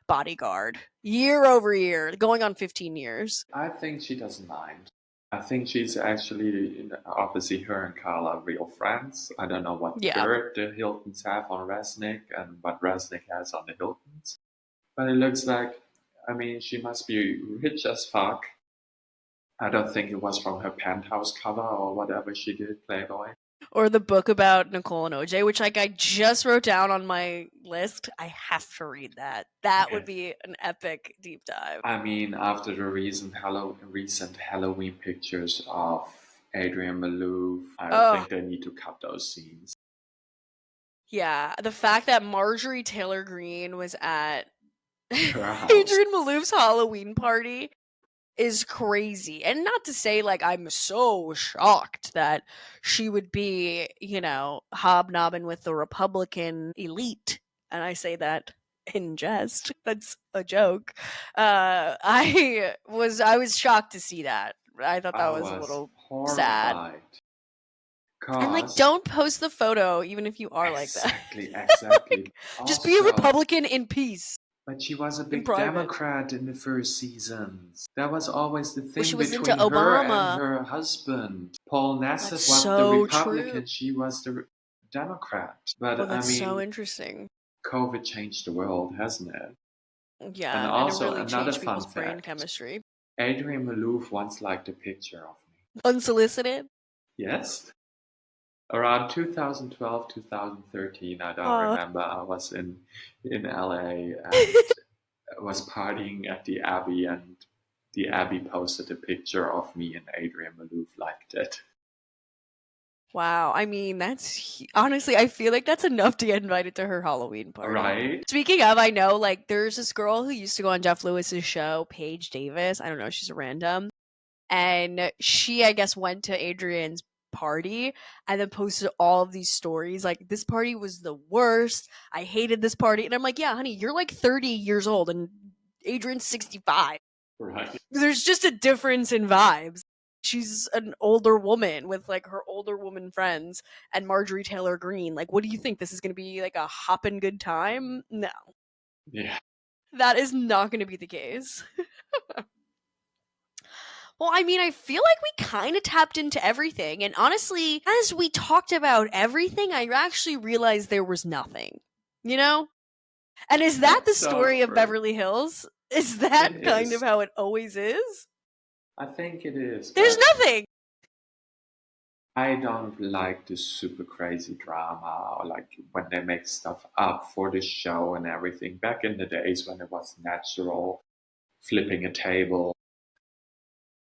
Speaker 1: bodyguard year over year, going on 15 years.
Speaker 2: I think she doesn't mind. I think she's actually, obviously, her and Kyle are real friends. I don't know what
Speaker 1: Yeah.
Speaker 2: dirt the Hiltons have on Resnick and what Resnick has on the Hiltons. But it looks like, I mean, she must be rich as fuck. I don't think it was from her penthouse cover or whatever she did, Playboy.
Speaker 1: Or the book about Nicole and OJ, which like I just wrote down on my list. I have to read that. That would
Speaker 2: Yes.
Speaker 1: be an epic deep dive.
Speaker 2: I mean, after the recent Halloween pictures of Adrian Malouf, I
Speaker 1: Oh,
Speaker 2: think they need to cut those scenes.
Speaker 1: yeah. The fact that Marjorie Taylor Greene was at
Speaker 2: Her house.
Speaker 1: Adrian Malouf's Halloween party is crazy. And not to say like I'm so shocked that she would be, hobnobbing with the Republican elite. And I say that in jest. That's a joke. I was shocked to see that. I thought
Speaker 2: I
Speaker 1: that was a
Speaker 2: was
Speaker 1: little sad.
Speaker 2: horrified.
Speaker 1: And like,
Speaker 2: Cause
Speaker 1: don't post the photo even if you are like that.
Speaker 2: exactly.
Speaker 1: Like, just be a
Speaker 2: Also,
Speaker 1: Republican in peace,
Speaker 2: but she was a
Speaker 1: in
Speaker 2: big
Speaker 1: private.
Speaker 2: Democrat in the first seasons. That was always the
Speaker 1: Well, she
Speaker 2: thing
Speaker 1: was into
Speaker 2: between her and
Speaker 1: Obama.
Speaker 2: her husband. Paul
Speaker 1: That's
Speaker 2: Nassif was the
Speaker 1: so true.
Speaker 2: Republican, she was the Democrat. But
Speaker 1: Oh,
Speaker 2: I
Speaker 1: that's so
Speaker 2: mean,
Speaker 1: interesting.
Speaker 2: COVID changed the world, hasn't it? And
Speaker 1: Yeah, and it
Speaker 2: also,
Speaker 1: really
Speaker 2: another
Speaker 1: changed
Speaker 2: fun
Speaker 1: people's brain
Speaker 2: fact,
Speaker 1: chemistry.
Speaker 2: Adrian Malouf once liked a picture of me.
Speaker 1: Unsolicited?
Speaker 2: Yes? Around 2012, 2013, I don't
Speaker 1: Oh,
Speaker 2: remember. I was in LA and was partying at the Abbey, and the Abbey posted a picture of me, and Adrian Malouf liked it.
Speaker 1: wow. I mean, honestly, I feel like that's enough to get invited to her Halloween party.
Speaker 2: Right?
Speaker 1: Speaking of, I know, like, there's this girl who used to go on Jeff Lewis's show, Paige Davis. I don't know, she's a random. And she, I guess, went to Adrian's party and then posted all of these stories like, this party was the worst, I hated this party. And I'm like, yeah, honey, you're like 30 years old and Adrian's 65.
Speaker 2: Right.
Speaker 1: There's just a difference in vibes. She's an older woman with like her older woman friends and Marjorie Taylor Greene. Like, what do you think, this is going to be like a hoppin' good time? No,
Speaker 2: Yeah.
Speaker 1: that is not going to be the case. Well, I mean, I feel like we kind of tapped into everything. And honestly, as we talked about everything, I actually realized there was nothing, you know? And is that the
Speaker 2: That's so
Speaker 1: story of
Speaker 2: true.
Speaker 1: Beverly Hills? Is that
Speaker 2: It
Speaker 1: kind
Speaker 2: is.
Speaker 1: of how it always is?
Speaker 2: I think it is.
Speaker 1: There's
Speaker 2: But
Speaker 1: nothing.
Speaker 2: I don't like the super crazy drama or like when they make stuff up for the show and everything. Back in the days when it was natural, flipping a table,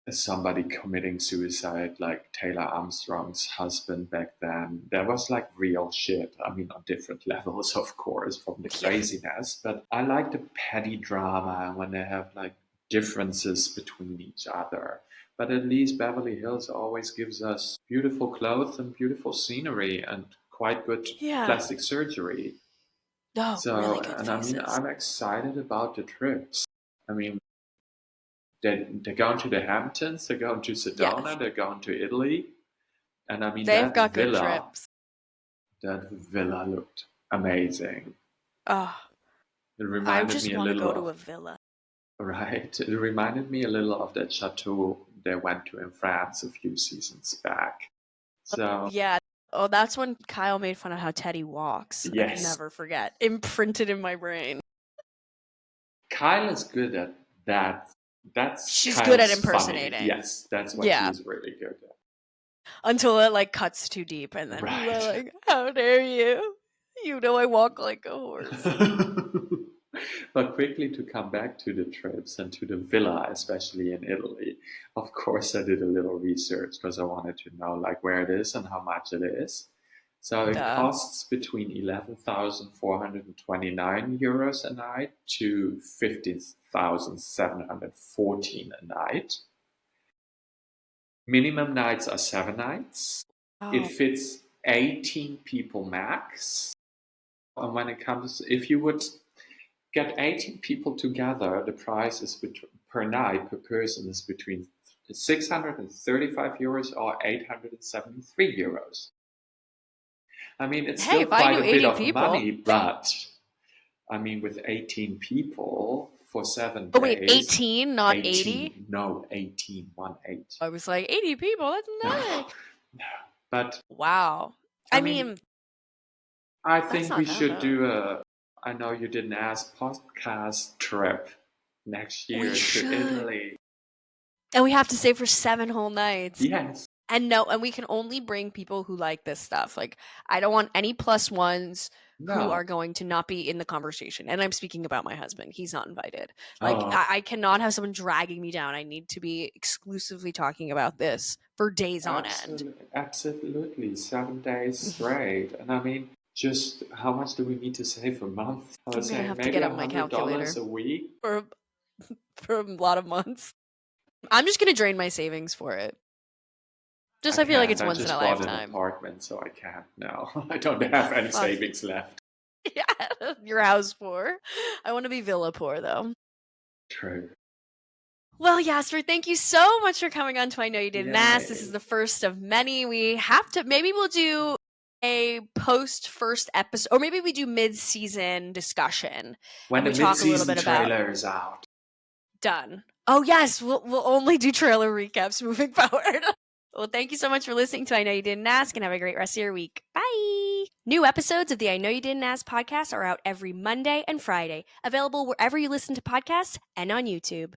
Speaker 2: somebody committing suicide, like Taylor Armstrong's husband back then, there was like real shit. I mean, on different levels, of course, from the
Speaker 1: Yeah.
Speaker 2: craziness. But I like the petty drama when they have like differences between each other. But at least Beverly Hills always gives us beautiful clothes and beautiful scenery and quite good
Speaker 1: Yeah.
Speaker 2: plastic surgery.
Speaker 1: Oh,
Speaker 2: So,
Speaker 1: really good
Speaker 2: and I mean,
Speaker 1: faces.
Speaker 2: I'm excited about the trips. I mean, they're going to the Hamptons, they're going to Sedona,
Speaker 1: Yes.
Speaker 2: they're going to Italy. And I mean,
Speaker 1: They've got good trips.
Speaker 2: that villa looked amazing.
Speaker 1: Oh,
Speaker 2: It
Speaker 1: I
Speaker 2: reminded
Speaker 1: just
Speaker 2: me a
Speaker 1: want to
Speaker 2: little
Speaker 1: go to a
Speaker 2: of,
Speaker 1: villa.
Speaker 2: right? It reminded me a little of that chateau they went to in France a few seasons back. So,
Speaker 1: Yeah. Oh, that's when Kyle made fun of how Teddy walks. I can
Speaker 2: yes,
Speaker 1: never forget. Imprinted in my brain.
Speaker 2: Kyle is good at that. That's
Speaker 1: She's good at
Speaker 2: Kyle's
Speaker 1: impersonating.
Speaker 2: funny. Yes, that's what
Speaker 1: Yeah.
Speaker 2: he's really good at.
Speaker 1: Until it like cuts too deep and then people are
Speaker 2: Right.
Speaker 1: like, how dare you? You know I walk like a horse.
Speaker 2: But quickly to come back to the trips and to the villa, especially in Italy, of course I did a little research because I wanted to know like where it is and how much it is. So it
Speaker 1: Duh.
Speaker 2: costs between 11,429 euros a night to 15,714 a night. Minimum nights are 7 nights. It
Speaker 1: Oh,
Speaker 2: fits 18 people max. And when it comes, if you would get 18 people together. The price is per night per person is between 635 euros or 873 euros. I mean, it's
Speaker 1: Hey,
Speaker 2: still
Speaker 1: if I
Speaker 2: quite
Speaker 1: knew
Speaker 2: a bit
Speaker 1: 80
Speaker 2: of
Speaker 1: people.
Speaker 2: money, but I mean, with 18 people for 7
Speaker 1: Oh, wait,
Speaker 2: days.
Speaker 1: 18, not 80?
Speaker 2: 18, no, 18, 1-8.
Speaker 1: I was like, 80 people? That's
Speaker 2: No,
Speaker 1: nothing.
Speaker 2: no. But,
Speaker 1: Wow.
Speaker 2: I
Speaker 1: I
Speaker 2: mean,
Speaker 1: mean,
Speaker 2: I
Speaker 1: that's
Speaker 2: think we
Speaker 1: not that
Speaker 2: should
Speaker 1: bad.
Speaker 2: do I know you didn't ask, podcast trip next
Speaker 1: We
Speaker 2: year to
Speaker 1: should.
Speaker 2: Italy.
Speaker 1: And we have to stay for 7 whole nights.
Speaker 2: Yes.
Speaker 1: And no, and we can only bring people who like this stuff. Like, I don't want any plus ones who
Speaker 2: No.
Speaker 1: are going to not be in the conversation. And I'm speaking about my husband. He's not invited. Like,
Speaker 2: Oh,
Speaker 1: I cannot have someone dragging me down. I need to be exclusively talking about this for days on end.
Speaker 2: absolutely. 7 days straight. And I mean, just how much do we need to save a month? I
Speaker 1: I'm
Speaker 2: was
Speaker 1: going to
Speaker 2: saying
Speaker 1: have to
Speaker 2: maybe
Speaker 1: get up my calculator
Speaker 2: $100 a week.
Speaker 1: for, for a lot of months. I'm just going to drain my savings for it. Just I feel like
Speaker 2: can't.
Speaker 1: it's
Speaker 2: I
Speaker 1: once in a
Speaker 2: just bought an
Speaker 1: lifetime.
Speaker 2: apartment, so I can't now. I don't have any
Speaker 1: Fuck.
Speaker 2: savings left.
Speaker 1: Yeah, your house poor. I want to be villa poor though.
Speaker 2: True.
Speaker 1: Well, Jasper, thank you so much for coming on to I Know You Didn't Ask. This is
Speaker 2: Yay.
Speaker 1: the first of many. We have to, maybe we'll do a post first episode, or maybe we do mid-season discussion.
Speaker 2: When
Speaker 1: and
Speaker 2: the
Speaker 1: we talk a little
Speaker 2: mid-season
Speaker 1: bit about
Speaker 2: trailer is out.
Speaker 1: done. Oh yes, we'll only do trailer recaps moving forward. Well, thank you so much for listening to I Know You Didn't Ask, and have a great rest of your week. Bye! New episodes of the I Know You Didn't Ask podcast are out every Monday and Friday, available wherever you listen to podcasts and on YouTube.